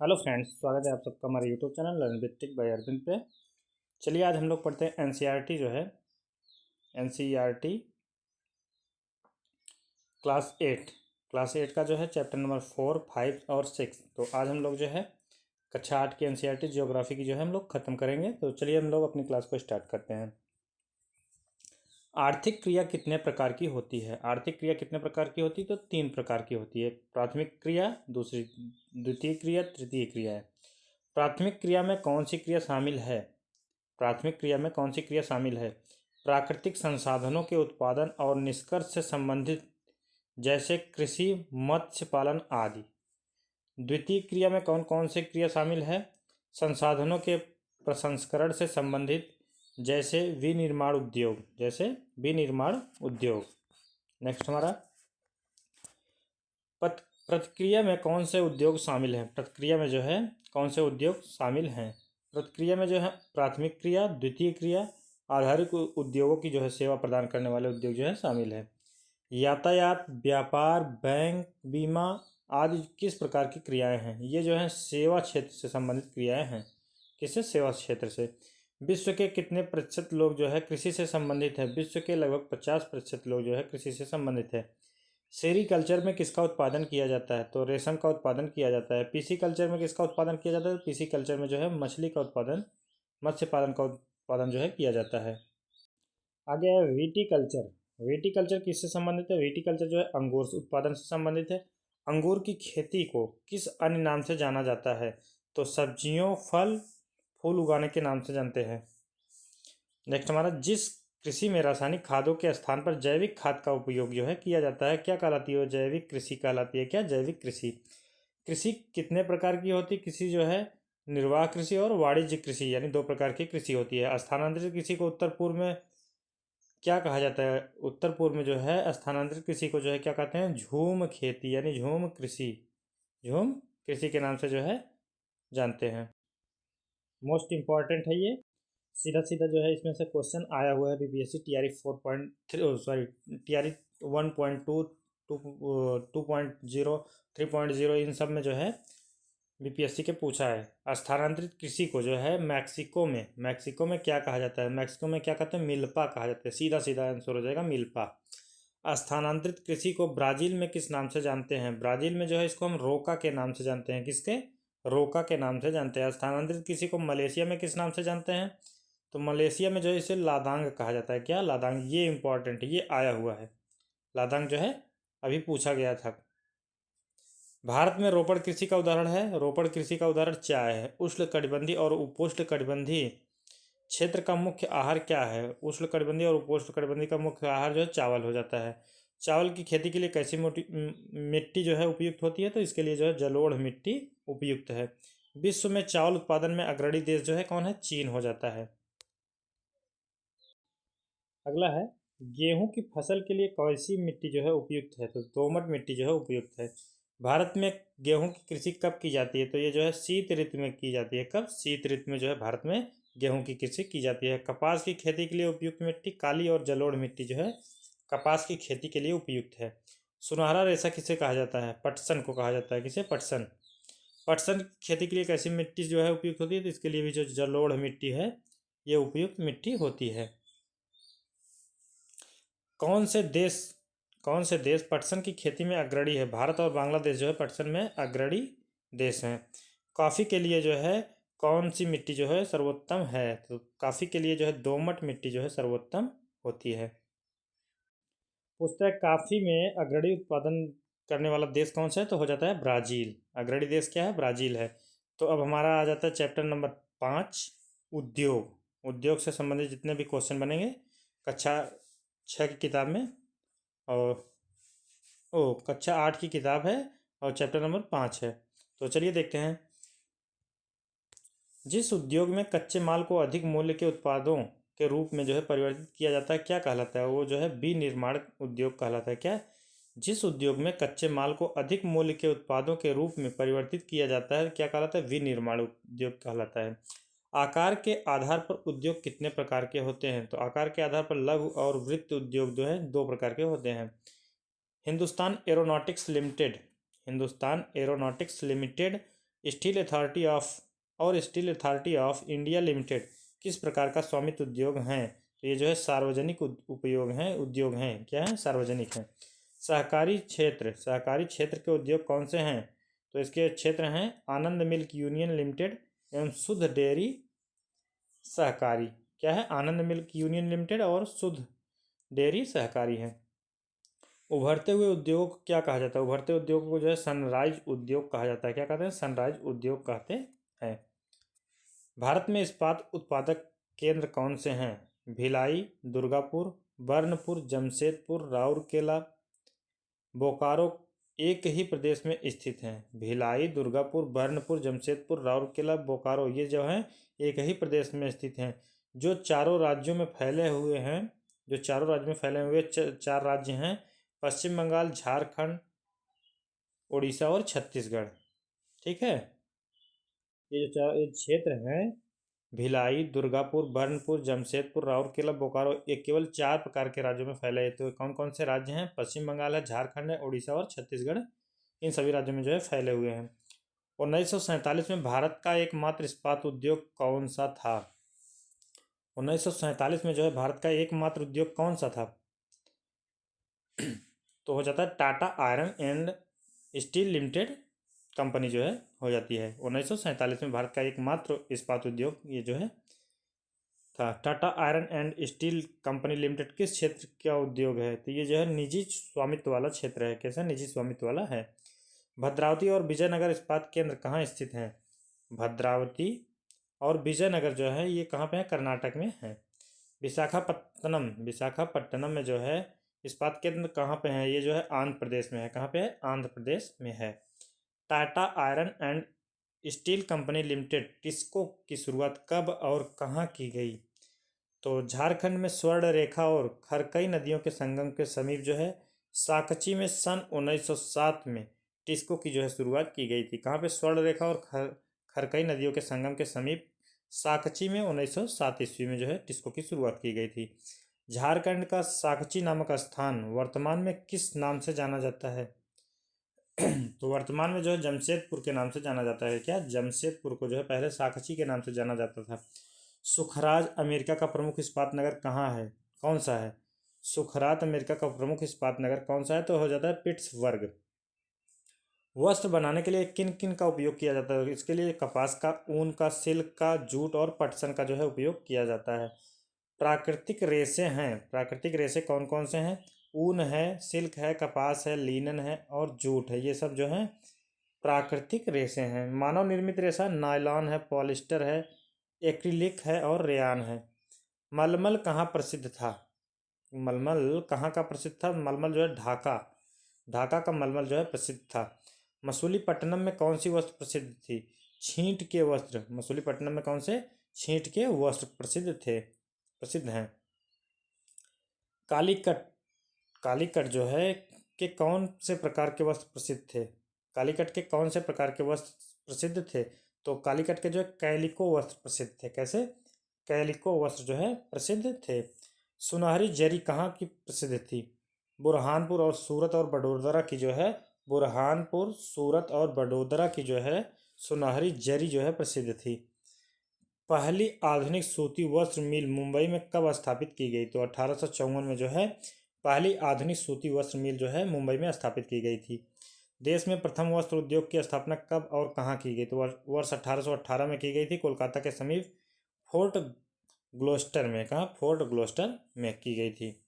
Hello friends, स्वागत है आप सबका हमारे YouTube channel learn with tech by Arvind पे। चलिए आज हम लोग पढ़ते हैं एनसीईआरटी जो है एनसीईआरटी क्लास 8 का जो है चैप्टर नंबर 4, 5 और 6। तो आज हम लोग जो है कक्षा 8 की एनसीईआरटी ज्योग्राफी की जो है हम लोग ख़त्म करेंगे। तो चलिए हम लोग अपनी क्लास को स्टार्ट करते हैं। आर्थिक क्रिया कितने प्रकार की होती है? आर्थिक क्रिया कितने प्रकार की होती है? तो 3 प्रकार की होती है। प्राथमिक क्रिया, दूसरी द्वितीय क्रिया, तृतीय क्रिया है। प्राथमिक क्रिया में कौन सी क्रिया शामिल है? प्राथमिक क्रिया में कौन सी क्रिया शामिल है? प्राकृतिक संसाधनों के उत्पादन और निष्कर्ष से संबंधित, जैसे कृषि, मत्स्य पालन आदि। द्वितीय क्रिया में कौन कौन सी क्रिया शामिल है? संसाधनों के प्रसंस्करण से संबंधित, जैसे विनिर्माण उद्योग। नेक्स्ट हमारा प्रतिक्रिया में कौन से उद्योग शामिल हैं? प्रतिक्रिया में जो है कौन से उद्योग शामिल हैं? प्रतिक्रिया में जो है प्राथमिक क्रिया, द्वितीय क्रिया आधारित उद्योगों की जो है सेवा प्रदान करने वाले उद्योग जो है शामिल है। यातायात, व्यापार, बैंक, बीमा आदि किस प्रकार की क्रियाएं हैं? ये जो है सेवा क्षेत्र से संबंधित क्रियाएं हैं। किससे? सेवा क्षेत्र से। विश्व के कितने प्रतिशत लोग जो है कृषि से संबंधित है? विश्व के लगभग 50% लोग जो है कृषि से संबंधित है। सेरीकल्चर में किसका उत्पादन किया जाता है? तो रेशम का उत्पादन किया जाता है। पीसी कल्चर में किसका उत्पादन किया जाता है? पीसी कल्चर में जो है मछली का उत्पादन, मत्स्य पालन का उत्पादन जो है किया जाता है। आगे है वीटिकल्चर। वीटिकल्चर किससे संबंधित है? वीटिकल्चर जो है अंगूर उत्पादन से संबंधित है। अंगूर की खेती को किस अन्य नाम से जाना जाता है? तो सब्जियों, फल, फूल उगाने के नाम से जानते हैं। नेक्स्ट हमारा, जिस कृषि में रासायनिक खादों के स्थान पर जैविक खाद का उपयोग जो है किया जाता है, क्या कहलाती है? वो जैविक कृषि कहलाती है। क्या? जैविक कृषि। कृषि कितने प्रकार की होती है? कृषि जो है निर्वाह कृषि और वाणिज्य कृषि, यानी 2 प्रकार की कृषि होती है। स्थानांतरित कृषि को उत्तर पूर्व में क्या कहा जाता है? उत्तर पूर्व में जो है स्थानांतरित कृषि को जो है क्या कहते हैं? झूम खेती, यानी झूम कृषि, झूम कृषि के नाम से जो है जानते हैं। मोस्ट इम्पॉर्टेंट है ये। सीधा सीधा जो है इसमें से क्वेश्चन आया हुआ है बीपीएससी टीआरई 4.3, सॉरी टीआरई 1.2, 2.0, 3.0, इन सब में जो है बीपीएससी के पूछा है। स्थानांतरित कृषि को जो है मैक्सिको में क्या कहा जाता है? मैक्सिको में क्या कहते हैं? मिल्पा कहा जाता है। सीधा सीधा आंसर हो जाएगा मिल्पा। स्थानांतरित कृषि को ब्राजील में किस नाम से जानते हैं? ब्राजील में जो है इसको हम रोका के नाम से जानते हैं। किसके? रोका के नाम से जानते हैं। स्थानांतरित कृषि को मलेशिया में किस नाम से जानते हैं? तो मलेशिया में जो है इसे लादांग कहा जाता है। क्या? लादांग। ये इंपॉर्टेंट है, ये आया हुआ है। लादांग जो है अभी पूछा गया था। भारत में रोपण कृषि का उदाहरण है। रोपण कृषि का उदाहरण चाय है। उष्णकटिबंधीय और उपोष्णकटिबंधीय क्षेत्र का मुख्य आहार क्या है? उष्णकटिबंधीय और उपोष्णकटिबंधीय का मुख्य आहार जो है चावल हो जाता है। चावल की खेती के लिए कैसी मिट्टी जो है उपयुक्त होती है? तो इसके लिए जो है जलोढ़ मिट्टी उपयुक्त है। विश्व में चावल उत्पादन में अग्रणी देश जो है कौन है? चीन हो जाता है। अगला है, गेहूं की फसल के लिए कैसी मिट्टी जो है उपयुक्त है? तो दोमट मिट्टी जो है उपयुक्त है। भारत में गेहूं की कृषि कब की जाती है? तो ये जो है शीत ऋतु में की जाती है। कब? शीत ऋतु में जो है भारत में गेहूं की कृषि की जाती है। कपास की खेती के लिए उपयुक्त मिट्टी काली और जलोढ़ मिट्टी जो है कपास की खेती के लिए उपयुक्त है। सुनहरा रेशा किसे कहा जाता है? पटसन को कहा जाता है। किसे? पटसन। पटसन खेती के लिए कैसी मिट्टी जो है उपयुक्त होती है? तो इसके लिए भी जो जलोढ़ मिट्टी है ये उपयुक्त मिट्टी होती है। कौन से देश कौन से देश पटसन की खेती में अग्रणी है? भारत और बांग्लादेश जो है पटसन में अग्रणी देश हैं। कॉफ़ी के लिए जो है कौन सी मिट्टी जो है सर्वोत्तम है? तो कॉफ़ी के लिए जो है दोमट मिट्टी जो है सर्वोत्तम होती है। पूछता है कॉफ़ी में अग्रणी उत्पादन करने वाला देश कौन सा है? तो हो जाता है ब्राज़ील। अग्रणी देश क्या है? ब्राज़ील है। तो अब हमारा आ जाता है चैप्टर नंबर 5, उद्योग। उद्योग से संबंधित जितने भी क्वेश्चन बनेंगे कक्षा 6 की किताब में, और कक्षा 8 की किताब है और चैप्टर नंबर 5 है। तो चलिए देखते हैं। जिस उद्योग में कच्चे माल को अधिक मूल्य के उत्पादों के रूप में जो है परिवर्तित किया जाता है क्या कहलाता है? वो जो है विनिर्माण उद्योग कहलाता है। क्या? जिस उद्योग में कच्चे माल को अधिक मूल्य के उत्पादों के रूप में परिवर्तित किया जाता है क्या कहलाता है? विनिर्माण उद्योग कहलाता है। आकार के आधार पर उद्योग कितने प्रकार के होते हैं? तो आकार के आधार पर लघु और वृत्त उद्योग जो है 2 प्रकार के होते हैं। Hindustan aeronautics limited steel authority of India limited किस प्रकार का स्वामित्व उद्योग हैं? तो ये जो है सार्वजनिक उपयोग हैं, उद्योग हैं, क्या है, सार्वजनिक हैं। सहकारी क्षेत्र के उद्योग कौन से हैं? तो इसके क्षेत्र हैं आनंद मिल्क यूनियन लिमिटेड एवं शुद्ध डेयरी सहकारी, क्या है, आनंद मिल्क यूनियन लिमिटेड और शुद्ध डेयरी सहकारी है। उभरते हुए उद्योग को क्या कहा जाता है? उभरते उद्योग को जो है सनराइज उद्योग कहा जाता है। क्या कहते हैं? सनराइज उद्योग कहते हैं। भारत में इस्पात उत्पादक केंद्र कौन से हैं? भिलाई, दुर्गापुर, बर्नपुर, जमशेदपुर, राउरकेला, बोकारो एक ही प्रदेश में स्थित हैं। भिलाई, दुर्गापुर, बर्नपुर, जमशेदपुर, राउरकेला, बोकारो ये जो हैं एक ही प्रदेश में स्थित हैं। जो चारों राज्यों में फैले हुए चार राज्य हैं पश्चिम बंगाल, झारखंड, उड़ीसा और छत्तीसगढ़। ठीक है, ये जो चार क्षेत्र हैं भिलाई, दुर्गापुर, बर्नपुर, जमशेदपुर, राउरकेला, बोकारो ये केवल 4 प्रकार के राज्यों में फैले हैं। तो कौन कौन से राज्य हैं? पश्चिम बंगाल है, झारखंड है, उड़ीसा और छत्तीसगढ़। इन सभी राज्यों में जो है फैले हुए हैं। 1947 में भारत का एकमात्र इस्पात उद्योग कौन सा था? 1947 में जो है भारत का एकमात्र उद्योग कौन सा था? तो हो जाता है Tata iron and steel limited company जो है हो जाती है। 1947 में भारत का एकमात्र इस्पात उद्योग ये जो है था। Tata iron and steel company limited किस क्षेत्र का उद्योग है? तो ये जो है निजी स्वामित्व वाला क्षेत्र है। कैसा? निजी स्वामित्व वाला है। भद्रावती और विजयनगर इस्पात केंद्र कहाँ स्थित हैं? भद्रावती और विजयनगर जो है ये कहाँ पे है? कर्नाटक में है। विशाखापट्टनम में जो है इस्पात केंद्र कहाँ पे है? ये जो है आंध्र प्रदेश में है। कहाँ पे है? आंध्र प्रदेश में है। Tata iron and steel company limited TISCO की शुरुआत कब और कहाँ की गई? तो झारखंड में स्वर्ण रेखा और खरकई नदियों के संगम के समीप जो है साकची में सन 1907 में टिस्को की जो है शुरुआत की गई थी। कहाँ पे? स्वर्ण रेखा और खरकई नदियों के संगम के समीप साकची में 1907 ईस्वी में जो है टिस्को की शुरुआत की गई थी। झारखंड का साकची नामक स्थान वर्तमान में किस नाम से जाना जाता है? तो वर्तमान में जो है जमशेदपुर के नाम से जाना जाता है। क्या? जमशेदपुर को जो है पहले साकची के नाम से जाना जाता था। सुखराज अमेरिका का प्रमुख इस्पात नगर कहाँ है? कौन सा है? सुखराज अमेरिका का प्रमुख इस्पात नगर कौन सा है? तो हो जाता है पिट्सबर्ग। वस्त्र बनाने के लिए किन किन का उपयोग किया जाता है? इसके लिए कपास का, ऊन का, सिल्क का, जूट और पटसन का जो है उपयोग किया जाता है। प्राकृतिक रेशे हैं। प्राकृतिक रेशे कौन कौन से हैं? ऊन है, सिल्क है, कपास है, लिनन है और जूट है। ये सब जो है प्राकृतिक रेशे हैं। मानव निर्मित रेशा नायलॉन है, पॉलिस्टर है, एक्रिलिक है और रेयान है। मलमल कहाँ प्रसिद्ध था? मलमल कहाँ का प्रसिद्ध था? मलमल जो है ढाका, ढाका का मलमल जो है प्रसिद्ध था। मसूलीपट्टनम में कौन सी वस्त्र प्रसिद्ध थी? छींट के वस्त्र। मसूलीपट्टनम में कौन से? छींट के वस्त्र प्रसिद्ध हैं। कालीकट, कालीकट जो है के कौन से प्रकार के वस्त्र प्रसिद्ध थे? कालीकट के कौन से प्रकार के वस्त्र प्रसिद्ध थे? तो कालीकट के जो है कैलिको वस्त्र प्रसिद्ध थे। कैसे? कैलिको वस्त्र जो है प्रसिद्ध थे। सुनहरी जरी कहाँ की प्रसिद्ध थी? बुरहानपुर और सूरत और बड़ोदरा की जो है बुरहानपुर, सूरत और बड़ोदरा की जो है सुनहरी जरी जो है प्रसिद्ध थी। पहली आधुनिक सूती वस्त्र मिल मुंबई में कब स्थापित की गई? तो 1854 में जो है पहली आधुनिक सूती वस्त्र मिल जो है मुंबई में स्थापित की गई थी। देश में प्रथम वस्त्र उद्योग की स्थापना कब और कहाँ की गई? तो वर्ष 1818 में की गई थी, कोलकाता के समीप फोर्ट ग्लोस्टर में। कहाँ? फोर्ट ग्लोस्टर में की गई थी।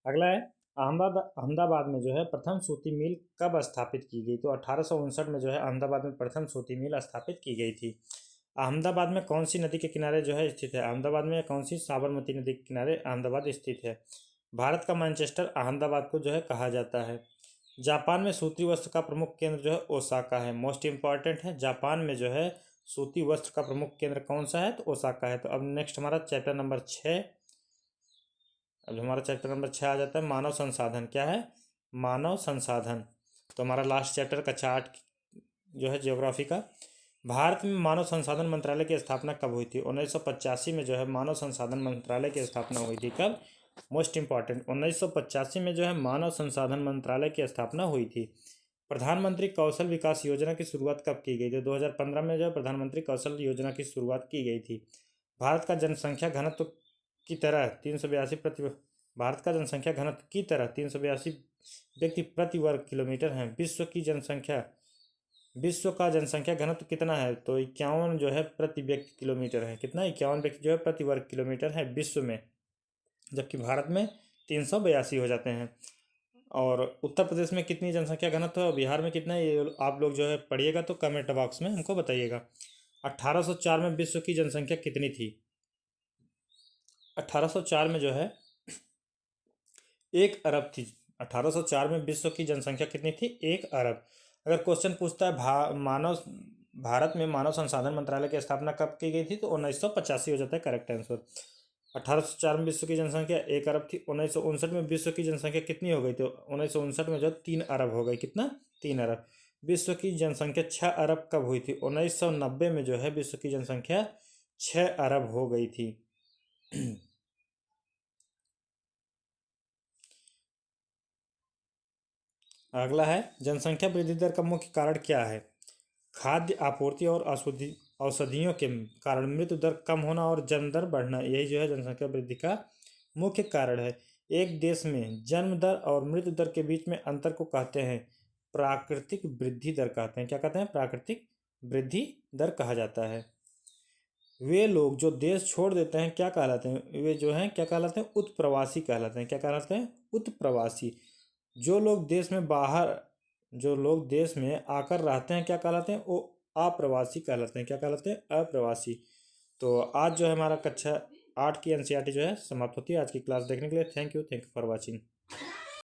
अगला है अहमदाबाद में जो है प्रथम सूती मिल कब स्थापित की गई? तो 1859 में जो है अहमदाबाद में प्रथम सूती मिल स्थापित की गई थी। अहमदाबाद में कौन सी नदी के किनारे जो है स्थित है? अहमदाबाद में कौन सी? साबरमती नदी के किनारे अहमदाबाद स्थित है। भारत का मैनचेस्टर अहमदाबाद को जो है कहा जाता है। जापान में सूती वस्त्र का प्रमुख केंद्र जो है ओसाका है। मोस्ट इंपॉर्टेंट है, जापान में जो है सूती वस्त्र का प्रमुख केंद्र कौन सा है? तो ओसाका है। तो अब नेक्स्ट हमारा चैप्टर नंबर 6। अब हमारा चैप्टर नंबर 6 आ जाता है मानव संसाधन। क्या है? मानव संसाधन। तो हमारा लास्ट चैप्टर का चार्ट जो है ज्योग्राफी का। भारत में मानव संसाधन मंत्रालय की स्थापना कब हुई थी? 1985 में जो है मानव संसाधन मंत्रालय की स्थापना हुई थी। कब? मोस्ट इंपॉर्टेंट 1985 में जो है मानव संसाधन मंत्रालय की स्थापना हुई थी। प्रधानमंत्री कौशल विकास योजना की शुरुआत कब की गई थी? 2015 में जो है प्रधानमंत्री कौशल योजना की शुरुआत की गई थी। भारत का जनसंख्या घनत्व की तरह 382 प्रति भारत का जनसंख्या घनत्व की तरह 382 व्यक्ति प्रति वर्ग किलोमीटर हैं। विश्व का जनसंख्या घनत्व कितना है? तो 51 जो है प्रति व्यक्ति किलोमीटर है। कितना? 51 व्यक्ति जो है प्रति वर्ग किलोमीटर है विश्व में, जबकि भारत में 382 हो जाते हैं। और उत्तर प्रदेश में कितनी जनसंख्या घनत्व है और बिहार में कितना है, ये आप लोग जो है पढ़िएगा तो कमेंट बॉक्स में हमको बताइएगा। 1804 में विश्व की जनसंख्या कितनी थी? 1804 में जो है 1 अरब थी। 1804 में विश्व की जनसंख्या कितनी थी? 1 अरब। अगर क्वेश्चन पूछता है भारत में मानव संसाधन मंत्रालय की स्थापना कब की गई थी? तो 1985 हो जाता है करेक्ट आंसर। 1804 में विश्व की जनसंख्या 1 अरब थी। 1959 में विश्व की जनसंख्या कितनी हो गई? तो 1959 में जो 3 अरब हो गई। कितना? 3 अरब। विश्व की जनसंख्या 6 अरब कब हुई थी? 1990 में जो है विश्व की जनसंख्या 6 अरब हो गई थी। अगला है जनसंख्या वृद्धि दर का मुख्य कारण क्या है? खाद्य आपूर्ति और औषधियों के कारण मृत्यु दर कम होना और जन्म दर बढ़ना, यही जो है जनसंख्या वृद्धि का मुख्य कारण है। एक देश में जन्म दर और मृत्यु दर के बीच में अंतर को कहते हैं प्राकृतिक वृद्धि दर कहते हैं। क्या कहते हैं? प्राकृतिक वृद्धि दर कहा जाता है। वे लोग जो देश छोड़ देते हैं क्या कहलाते हैं? वे जो हैं क्या कहलाते हैं? उत्प्रवासी कहलाते हैं। क्या कहलाते हैं? उत्प्रवासी। जो लोग देश में बाहर जो लोग देश में आकर रहते हैं क्या कहलाते हैं? वो अप्रवासी कहलाते हैं। क्या कहलाते हैं? अप्रवासी। तो आज जो है हमारा कक्षा 8 की एनसीईआरटी जो है समाप्त होती है। आज की क्लास देखने के लिए थैंक यू फॉर वॉचिंग।